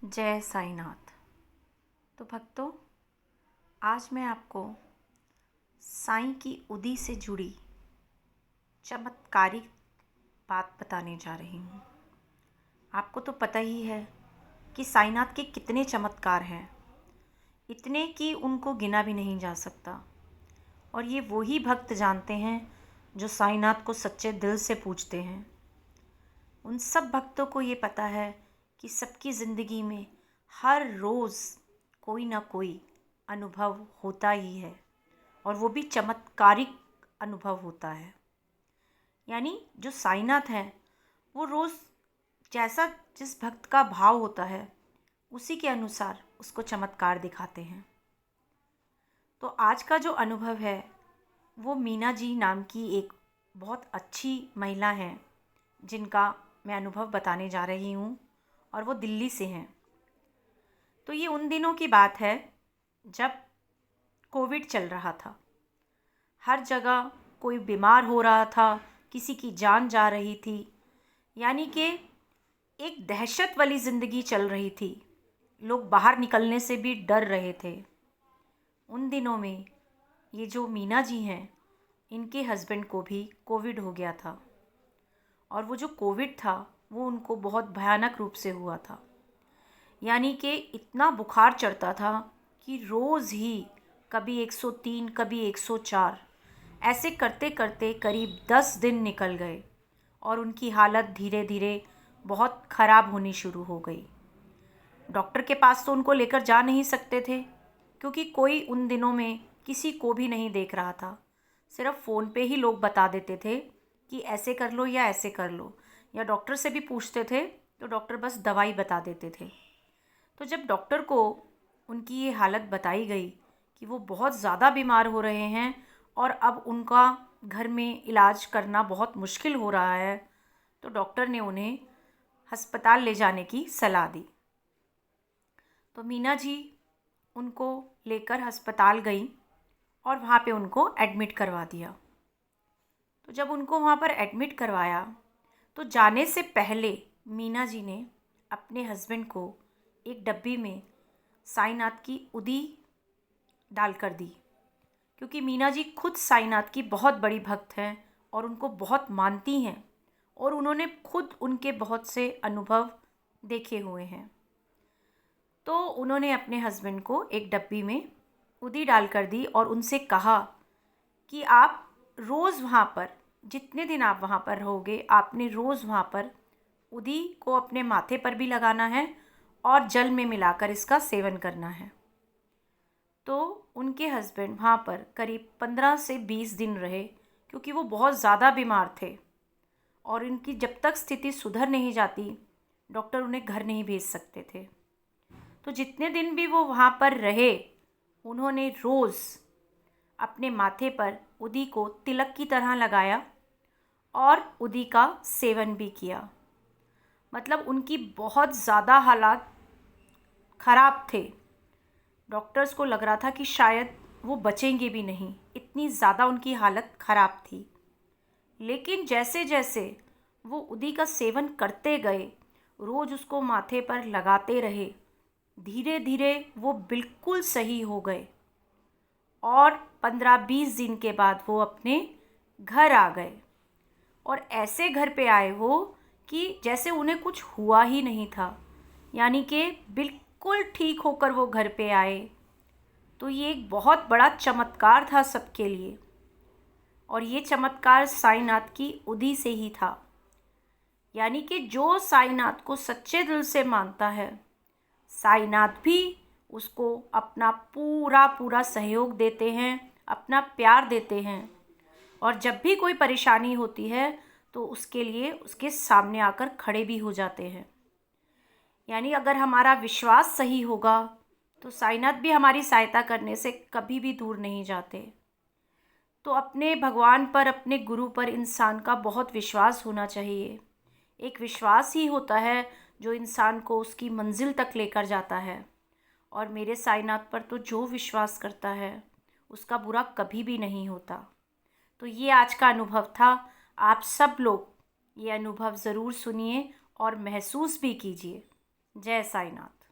जय साईनाथ। तो भक्तों, आज मैं आपको साईं की उदी से जुड़ी चमत्कारिक बात बताने जा रही हूँ। आपको तो पता ही है कि साईनाथ के कितने चमत्कार हैं, इतने कि उनको गिना भी नहीं जा सकता। और ये वही भक्त जानते हैं जो साईनाथ को सच्चे दिल से पूजते हैं। उन सब भक्तों को ये पता है कि सबकी ज़िंदगी में हर रोज़ कोई ना कोई अनुभव होता ही है, और वो भी चमत्कारिक अनुभव होता है। यानी जो साईनाथ हैं वो रोज़ जैसा जिस भक्त का भाव होता है उसी के अनुसार उसको चमत्कार दिखाते हैं। तो आज का जो अनुभव है वो मीना जी नाम की एक बहुत अच्छी महिला हैं जिनका मैं अनुभव बताने जा रही हूँ, और वो दिल्ली से हैं। तो ये उन दिनों की बात है जब कोविड चल रहा था। हर जगह कोई बीमार हो रहा था, किसी की जान जा रही थी। यानी कि एक दहशत वाली ज़िंदगी चल रही थी। लोग बाहर निकलने से भी डर रहे थे। उन दिनों में ये जो मीना जी हैं, इनके हस्बैंड को भी कोविड हो गया था, और वो जो कोविड था वो उनको बहुत भयानक रूप से हुआ था। यानी कि इतना बुखार चढ़ता था कि रोज़ ही कभी 103, कभी 104, ऐसे करते करते करीब 10 दिन निकल गए, और उनकी हालत धीरे धीरे बहुत ख़राब होनी शुरू हो गई। डॉक्टर के पास तो उनको लेकर जा नहीं सकते थे, क्योंकि कोई उन दिनों में किसी को भी नहीं देख रहा था। सिर्फ फ़ोन पे ही लोग बता देते थे कि ऐसे कर लो या ऐसे कर लो, या डॉक्टर से भी पूछते थे तो डॉक्टर बस दवाई बता देते थे। तो जब डॉक्टर को उनकी ये हालत बताई गई कि वो बहुत ज़्यादा बीमार हो रहे हैं और अब उनका घर में इलाज करना बहुत मुश्किल हो रहा है, तो डॉक्टर ने उन्हें अस्पताल ले जाने की सलाह दी। तो मीना जी उनको लेकर अस्पताल गई और वहाँ पे उनको एडमिट करवा दिया। तो जब उनको वहाँ पर एडमिट करवाया तो जाने से पहले मीना जी ने अपने हस्बैंड को एक डब्बी में साईनाथ की उदी डाल कर दी, क्योंकि मीना जी खुद साईनाथ की बहुत बड़ी भक्त हैं और उनको बहुत मानती हैं, और उन्होंने खुद उनके बहुत से अनुभव देखे हुए हैं। तो उन्होंने अपने हस्बैंड को एक डब्बी में उदी डाल कर दी और उनसे कहा कि आप रोज़ वहाँ पर, जितने दिन आप वहाँ पर रहोगे, आपने रोज़ वहाँ पर उदी को अपने माथे पर भी लगाना है और जल में मिलाकर इसका सेवन करना है। तो उनके हस्बैंड वहाँ पर करीब 15 से 20 दिन रहे, क्योंकि वो बहुत ज़्यादा बीमार थे, और इनकी जब तक स्थिति सुधर नहीं जाती डॉक्टर उन्हें घर नहीं भेज सकते थे। तो जितने दिन भी वो वहाँ पर रहे, उन्होंने रोज़ अपने माथे पर उदी को तिलक की तरह लगाया और उदी का सेवन भी किया। मतलब उनकी बहुत ज़्यादा हालात ख़राब थे। डॉक्टर्स को लग रहा था कि शायद वो बचेंगे भी नहीं, इतनी ज़्यादा उनकी हालत ख़राब थी। लेकिन जैसे जैसे वो उदी का सेवन करते गए, रोज़ उसको माथे पर लगाते रहे, धीरे धीरे वो बिल्कुल सही हो गए, और 15-20 दिन के बाद वो अपने घर आ गए। और ऐसे घर पे आए वो कि जैसे उन्हें कुछ हुआ ही नहीं था। यानी कि बिल्कुल ठीक होकर वो घर पे आए। तो ये एक बहुत बड़ा चमत्कार था सबके लिए, और ये चमत्कार साईनाथ की उदी से ही था। यानी कि जो साईनाथ को सच्चे दिल से मानता है, साईनाथ भी उसको अपना पूरा पूरा सहयोग देते हैं, अपना प्यार देते हैं, और जब भी कोई परेशानी होती है तो उसके लिए उसके सामने आकर खड़े भी हो जाते हैं। यानी अगर हमारा विश्वास सही होगा तो साईनाथ भी हमारी सहायता करने से कभी भी दूर नहीं जाते। तो अपने भगवान पर, अपने गुरु पर इंसान का बहुत विश्वास होना चाहिए। एक विश्वास ही होता है जो इंसान को उसकी मंजिल तक लेकर जाता है, और मेरे साईनाथ पर तो जो विश्वास करता है उसका बुरा कभी भी नहीं होता। तो ये आज का अनुभव था। आप सब लोग ये अनुभव ज़रूर सुनिए और महसूस भी कीजिए। जय साईनाथ।